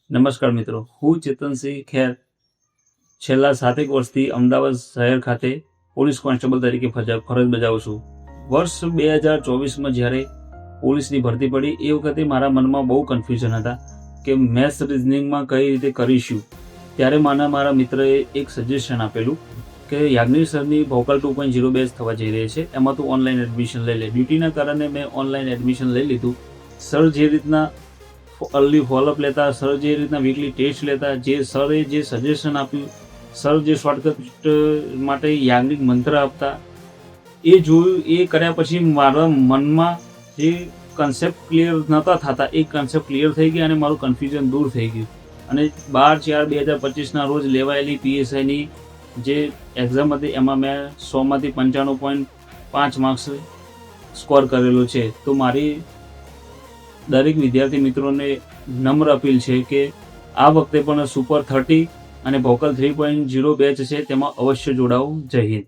નમસ્કાર મિત્રો, હું ચેતનસિંહ ખેર છેલ્લા 7 વર્ષથી અમદાવાદ શહેર ખાતે પોલીસ કોન્સ્ટેબલ તરીકે ફરજ બજાવું છું. વર્ષ 2024માં જ્યારે પોલીસની ભરતી પડી એ વખતે મારા મનમાં બહુ કન્ફ્યુઝન હતા કે મેથ્સ રિઝનિંગમાં કઈ રીતે કરીશું. ત્યારે મને મારા મિત્રએ એક સજેશન આપેલું કે યાજ્ઞિક સરની ભોકલ 2.0 બેચ થવા જઈ રહી છે, એમાં તું ઓનલાઈન એડમિશન લઈ લે. ડ્યુટીના કારણે મેં ઓનલાઈન એડમિશન લઈ લીધું. સર જે રીતના અર્લી ફોલોઅપ લેતા, સર જે રીતના વીકલી ટેસ્ટ લેતા, જે સરે જે સજેશન આપ્યું, સર જે શોર્ટકટ માટે યાજ્ઞિક મંત્ર આપતા, એ જોયું. એ કર્યા પછી મારા મનમાં જે કન્સેપ્ટ ક્લિયર નહોતા થતા એ કન્સેપ્ટ ક્લિયર થઈ ગયા અને મારું કન્ફ્યુઝન દૂર થઈ ગયું. અને 12/4/2025ના રોજ લેવાયેલી PSIની જે એક્ઝામ હતી એમાં મેં 100માંથી 95.5 માર્ક્સ સ્કોર કરેલો છે. તો મારી દરેક વિદ્યાર્થી મિત્રોને નમ્ર અપીલ છે કે આ વખતે પણ સુપર 30 અને ભોકલ 3.0 બેચ છે તેમાં અવશ્ય જોડાવું. જય હિન્દ.